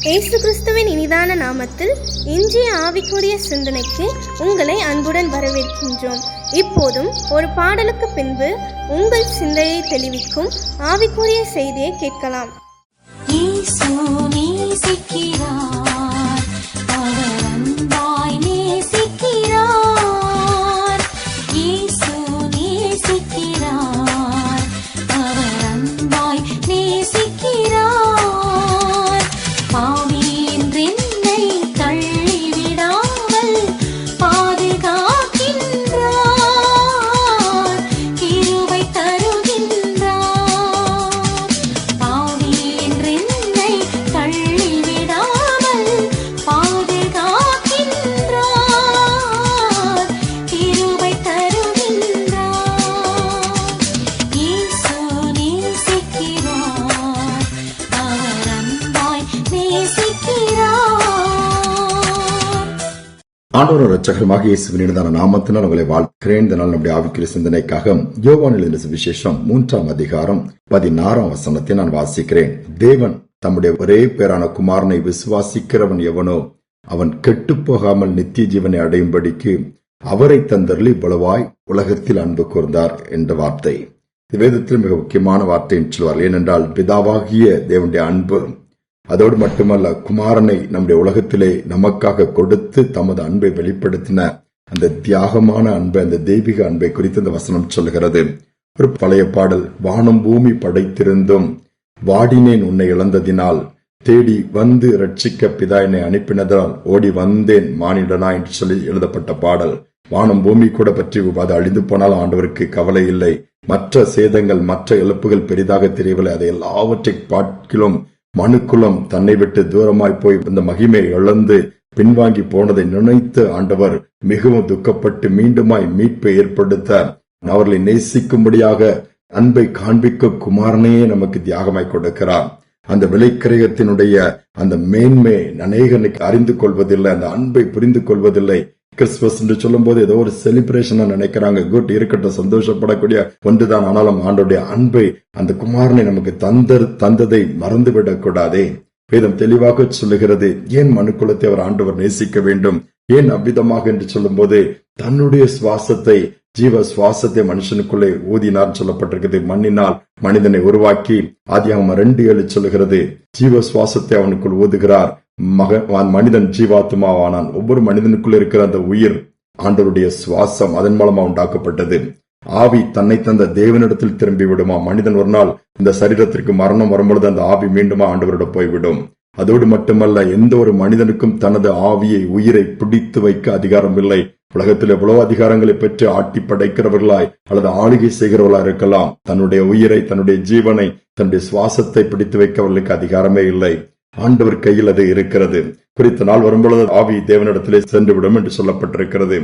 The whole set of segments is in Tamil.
இயேசு கிறிஸ்துவின் இனிதான நாமத்தில் இன்றைய ஆவிக்குரிய சிந்தனைக்கு உங்களை அன்புடன் வரவேற்கின்றோம். இப்போதும் ஒரு பாடலுக்கு பின்பு உங்கள் சிந்தையை தெளிவிக்கும் ஆவிக்குரிய செய்தியை கேட்கலாம். ஆண்டவர் இரட்சகருமாக இயேசுவின் இனிதான நாமத்தினால் உங்களை வாழ்க்கிறேன். இந்த நாள் நம்முடைய ஆவிக்குரிய சிந்தனைக்காக யோவான் எழுதின சுவிசேஷம் 3 அதிகாரம் 16 வசனத்தை நான் வாசிக்கிறேன். தேவன் தம்முடைய ஒரே பேரான குமாரனை விசுவாசிக்கிறவன் எவனோ அவன் கெட்டு போகாமல் நித்திய ஜீவனை அடையும்படிக்கு அவரை தந்தருளி இவ்வளவாய் உலகத்தில் அன்பு கூர்ந்தார் என்ற வார்த்தை வேதத்தில் மிக முக்கியமான வார்த்தை என்று சொல்வார். ஏனென்றால் பிதாவாகிய தேவனுடைய அன்பு அதோடு மட்டுமல்ல, குமாரனை நம்முடைய உலகத்திலே நமக்காக கொடுத்து தமது அன்பை வெளிப்படுத்தின அந்த தியாகமான அன்பை, அந்த தெய்வீக அன்பை குறித்து இந்த வசனம் சொல்கிறது. ஒரு பழைய பாடல், வானம் பூமி படைத்திருந்தும் வாடினேன் உன்னை இழந்ததினால், தேடி வந்து ரட்சிக்க பிதா என்னை அனுப்பினதால் ஓடி வந்தேன் மானிடனா என்று சொல்லி எழுதப்பட்ட பாடல். வானம் பூமி கூட பற்றி அது அழிந்து போனால் ஆண்டவருக்கு கவலை இல்லை. மற்ற சேதங்கள், மற்ற இழப்புகள் பெரிதாக தெரியவில்லை. அதை எல்லாவற்றை பார்க்கிலும் மனுக்குலம் தன்னை விட்டு தூரமாய் போய் இந்த மகிமை இழந்து பின்வாங்கி போனதை நினைத்து ஆண்டவர் மிகவும் துக்கப்பட்டு மீண்டுமாய் மீட்பை ஏற்படுத்த அவர்களை நேசிக்கும்படியாக அன்பை காண்பிக்க குமாரனையே நமக்கு தியாகமாய் கொடுக்கிறார். அந்த விலைக்கிரயத்தினுடைய அந்த மேன்மை அநேகனுக்கு அறிந்து கொள்வதில்லை, அந்த அன்பை புரிந்து கொள்வதில்லை. கிறிஸ்துமஸ் என்று சொல்லும் போது ஏதோ ஒரு செலிப்ரேஷன் நினைக்கிறாங்க. குட், இருக்கட்டும், சந்தோஷப்படக்கூடிய ஒன்றுதான். ஆனாலும் ஆண்டோடைய அன்பை, அந்த குமாரனை நமக்கு தந்ததை மறந்துவிடக் கூடாதே. வேதம் தெளிவாக சொல்லுகிறது. ஏன் மனுக்குலத்தை அவர் ஆண்டவர் நேசிக்க வேண்டும், ஏன் அவ்விதமாக என்று சொல்லும் போது தன்னுடைய சுவாசத்தை, ஜீவ சுவாசத்தை மனுஷனுக்குள்ளே ஊதினார் சொல்லப்பட்டிருக்கிறது. மண்ணினால் மனிதனை உருவாக்கி ஆதியாகமம் 2:7 சொல்லுகிறது, ஜீவ சுவாசத்தை அவனுக்குள் ஊதுகிறார், மனிதன் ஜீவாத்மாவானான். ஒவ்வொரு மனிதனுக்குள்ள இருக்கிற அந்த உயிர் ஆண்டவருடைய சுவாசம், அதன் மூலமா உண்டாக்கப்பட்டது. ஆவி தன்னை தந்த தேவனிடத்தில் திரும்பி விடுமா? மனிதன் ஒரு நாள் இந்த சரீரத்திற்கு மரணம் வரும்பொழுது அந்த ஆவி மீண்டுமா ஆண்டவரிடம் போய்விடும். அதோடு மட்டுமல்ல, எந்த ஒரு மனிதனுக்கும் தனது ஆவியை, உயிரை பிடித்து வைக்க அதிகாரம் இல்லை. உலகத்தில் எவ்வளவு அதிகாரங்களை பெற்று ஆட்டி படைக்கிறவர்களாய் அல்லது ஆளுகை செய்கிறவர்களாய் இருக்கலாம். தன்னுடைய உயிரை, தன்னுடைய ஜீவனை, தன்னுடைய சுவாசத்தை பிடித்து வைக்க அவர்களுக்கு அதிகாரமே இல்லை. ஆண்டவர் கையில் அது இருக்கிறது. குறித்த நாள் வரும்பொழுது ஆவி தேவனிடத்திலே சென்று விடும் என்று சொல்லப்பட்டிருக்கிறது.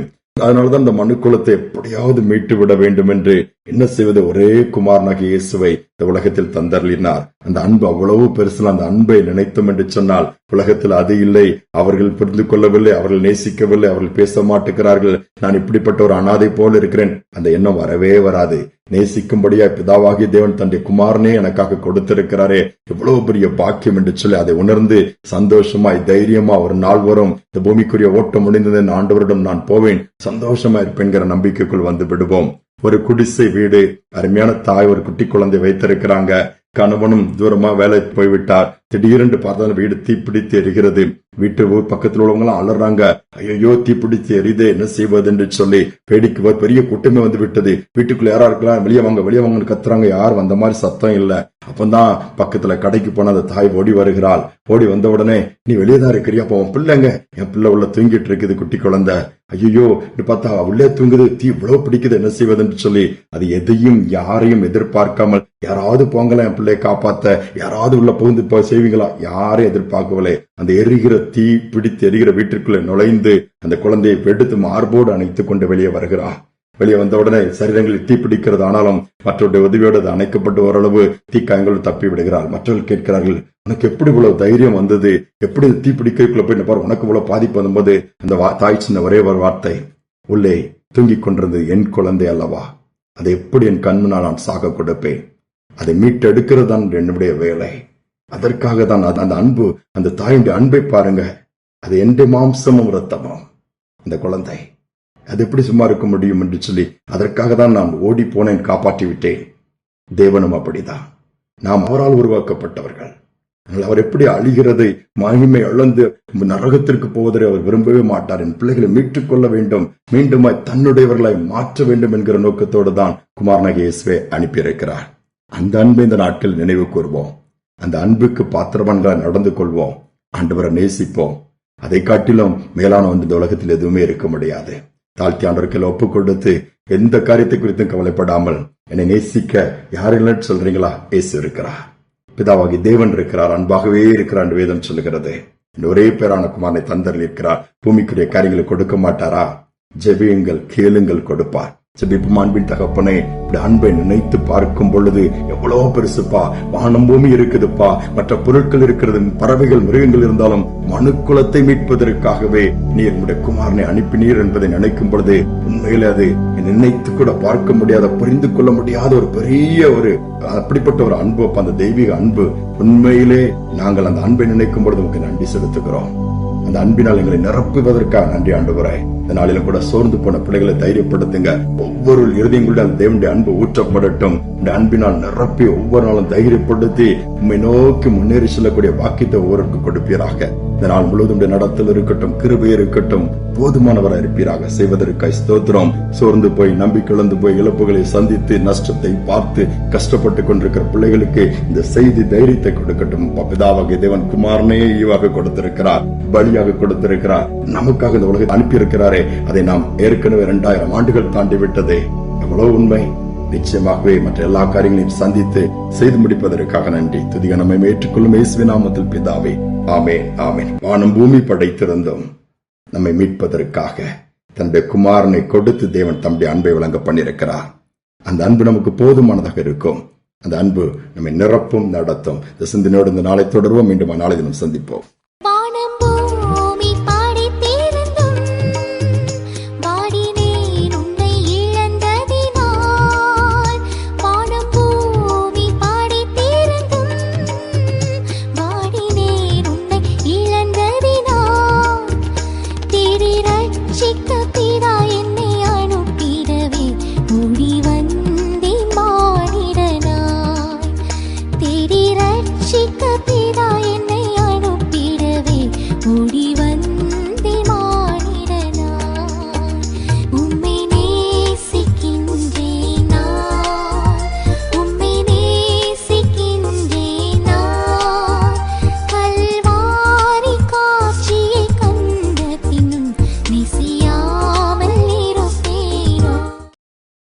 அதனாலதான் இந்த மனுக்குலத்தை எப்படியாவது மீட்டு விட வேண்டும் என்று என்ன செய்வது, ஒரே குமாரனாகிய இயேசுவை இந்த உலகத்தில் தந்தருளினார். அந்த அன்பு அவ்வளவு பெருசு. அந்த அன்பை நினைத்தோம் என்று சொன்னால் உலகத்தில் அது இல்லை. அவர்கள் புரிந்து கொள்ளவில்லை, அவர்கள் நேசிக்கவில்லை, அவர்கள் பேச மாட்டுகிறார்கள். நான் இப்படிப்பட்ட ஒரு அனாதை போல இருக்கிறேன், அந்த எண்ணம் வரவே வராது. நேசிக்கும்படியா பிதாவாகிய தேவன் தன்னுடைய குமாரனே எனக்காக கொடுத்திருக்கிறாரே, எவ்வளவு பெரிய பாக்கியம் என்று சொல்லி அதை உணர்ந்து சந்தோஷமாய் தைரியமா ஒரு நாள் வரும், இந்த பூமிக்குரிய ஓட்டம் முடிந்தது, ஆண்டவரிடம் நான் போவேன், சந்தோஷமா இருப்பேன்கிற நம்பிக்கைக்குள் வந்து விடுவோம். ஒரு குடிசை வீடு, அருமையான தாய் ஒரு குட்டி குழந்தை வைத்திருக்கிறாங்க. கணவனும் தூரமா வேலை போய்விட்டார். திடீரென்று பார்த்தா வீடு தீப்பிடித்து எரிகிறது. வீட்டு பக்கத்தில் உள்ளவங்க அலறாங்க, ஐயோ தீப்பிடித்து எரிதே, என்ன செய்வது என்று சொல்லி வேடிக்கை பெரிய கூட்டமே வந்து விட்டது. வீட்டுக்குள்ள யாரா இருக்கலாம், வெளியே வாங்கன்னு கத்துறாங்க. யாரும் அந்த மாதிரி சத்தம் இல்ல. அப்பதான் பக்கத்துல கடைக்கு போன அந்த தாய் ஓடி வருகிறாள். ஓடி வந்த உடனே, நீ வெளியேதான் இருக்கிறியா? அப்போ உன் பிள்ளைங்க, என் பிள்ளை உள்ள தூங்கிட்டு இருக்குது, குட்டி குழந்தை. ஐயோ பார்த்தா உள்ளே தூங்குது, தீ இவ்வளவு பிடிக்குது, என்ன செய்வதுன்னு சொல்லி அது எதையும் யாரையும் எதிர்பார்க்காமல், யாராவது போங்கல என் பிள்ளையை காப்பாத்த, யாராவது உள்ள புகுந்து செய்வீங்களா, யாரையும் எதிர்பார்க்கவில்லை. அந்த எரிகிற தீ பிடித்து எரிகிற வீட்டிற்குள்ள நுழைந்து அந்த குழந்தையை எடுத்து மார்போடு அணைத்துக் கொண்டு வெளியே வருகிறார். வெளியே வந்த உடனே சரீரங்களில் தீ பிடிக்கிறது. ஆனாலும் மற்றவருடைய உதவியோடு அது அணைக்கப்பட்டு ஓரளவு தீக்காயங்கள் தப்பி விடுகிறார். மற்றவர்கள் கேட்கிறார்கள், உனக்கு எப்படி இவ்வளவு தைரியம் வந்தது, எப்படி தீ பிடிக்கிறதுக்குள்ள போய் பாரு, உனக்கு இவ்வளவு பாதிப்பு வரும்போது அந்த தாய் சின்ன ஒரே ஒரு வார்த்தை, உள்ளே தூங்கிக் கொண்டிருந்தது என் குழந்தை அல்லவா, அதை எப்படி என் கண்முன்னால் நான் சாக கொடுப்பேன், அதை மீட்டெடுக்கிறது தான் என்னுடைய வேலை. அதற்காக தான் அந்த அன்பு, அந்த தாயுடைய அன்பை பாருங்க. அது எந்த மாம்சமும் இரத்தமும் அந்த குழந்தை, அது எப்படி சும்மா இருக்க முடியும் என்று சொல்லி அதற்காக தான் நான் ஓடி போனேன், காப்பாற்றி விட்டேன். தேவனும் அப்படிதான். நாம் அவரால் உருவாக்கப்பட்டவர்கள். அவர் எப்படி அழிகிறது, மகிமை இழந்து நரகத்திற்கு போவதை அவர் விரும்பவே மாட்டார். என் பிள்ளைகளை மீட்டுக் கொள்ள வேண்டும், மீண்டும் தன்னுடையவர்களாய் மாற்ற வேண்டும் என்கிற நோக்கத்தோடு தான் குமாரனாகிய இயேசுவை அனுப்பியிருக்கிறார். அந்த அன்பை இந்த நாட்கள் நினைவு கூர்வோம். அந்த அன்புக்கு பாத்திரவான்களாய் நடந்து கொள்வோம். ஆண்டவரை நேசிப்போம். அதை காட்டிலும் மேலான இந்த உலகத்தில் எதுவுமே இருக்க முடியாது. தாழ்த்தி ஆண்டவர்கள் ஒப்புக் கொடுத்து எந்த காரியத்தை குறித்தும் கவலைப்படாமல் என்னை நேசிக்க யாரெல்லாம் சொல்றீங்களா? இயேசு இருக்கிறார். பிதாவாகி தேவன் இருக்கிறார். அன்பாகவே இருக்கிறார் என்று வேதம் சொல்லுகிறது. ஒரே பேரான குமாரனை தந்தரில் இருக்கிறார். பூமிக்குரிய காரியங்களை கொடுக்க மாட்டாரா? ஜெபியுங்கள், கேளுங்கள், கொடுப்பார். ஜெபிப்பும் அன்பின் தகப்பனே, அன்பை நினைத்து பார்க்கும் பொழுது எவ்வளவு பெருசுப்பா. வானம் பூமி இருக்குதுப்பா, மற்ற பொருட்கள் இருக்கிறது, பறவைகள் மிருகங்கள் இருந்தாலும் மனுக்குலத்தை மீட்பதற்காகவே நீர் உங்களுடைய குமாரனை அனுப்பினீர் என்பதை நினைக்கும் பொழுது உண்மையிலே அது நினைத்து கூட பார்க்க முடியாத, புரிந்து கொள்ள முடியாத ஒரு பெரிய அப்படிப்பட்ட ஒரு அன்பு, அந்த தெய்வீக அன்பு. உண்மையிலே நாங்கள் அந்த அன்பை நினைக்கும் பொழுது உங்களுக்கு நன்றி செலுத்துகிறோம். அந்த அன்பினால் எங்களை நிரப்புவதற்காக நன்றி ஆண்டவரே. இந்த நாளிலும் கூட சோர்ந்து போன பிள்ளைகளை தைரியப்படுத்துங்க. ஒவ்வொரு இறுதியங்களுடைய அந்த தேவனுடைய அன்பு ஊற்றப்படட்டும். இந்த அன்பினால் நிரப்பி ஒவ்வொரு நாளும் தைரியப்படுத்தி உண்மை நோக்கி முன்னேறி செல்லக்கூடிய வாக்கியத்தை ஒவ்வொருக்கு கொடுப்பீராக. இந்த நாள் முழுவதும் நடத்தல் இருக்கட்டும், கிருபை இருக்கட்டும், போதுமானவராக இருப்பீராக. செய்வதற்காய் ஸ்தோத்திரம். சோர்ந்து போய், நம்பிக்கை இழந்து போய், இழப்புகளை சந்தித்து, நஷ்டத்தை பார்த்து கஷ்டப்பட்டு கொண்டிருக்கிற பிள்ளைகளுக்கு இந்த செய்தி தைரியத்தை கொடுக்கட்டும். பிதாவாகிய தேவன் குமாரனே ஈவாக கொடுத்திருக்கிறார், பலியாக கொடுத்திருக்கிறார். நமக்காக இந்த உலகத்தை அனுப்பியிருக்கிறாரே, அதை நாம் ஏற்கனவே 2000 ஆண்டுகள் தாண்டி விட்டதே. எவ்வளவு உண்மை. நிச்சயமாகவே மற்ற எல்லா காரியங்களையும் சந்தித்து செய்து முடிப்பதற்காக நன்றி. துதிக நம்மை ஏற்றுக்கொள்ளும் இயேசுவின் நாமத்தில் பிதாவே, ஆமென், ஆமென். வானம் பூமி படைத்திருந்தும் நம்மை மீட்பதற்காக தன்னுடைய குமாரனை கொடுத்து தேவன் தம்முடைய அன்பை வழங்க பண்ணியிருக்கிறார். அந்த அன்பு நமக்கு போதுமானதாக இருக்கும். அந்த அன்பு நம்மை நிரப்பும், நடத்தும். இந்த சிந்தனையோடு இந்த நாளை தொடர்வோம். மீண்டும் நாளை தினம் சந்திப்போம். Chica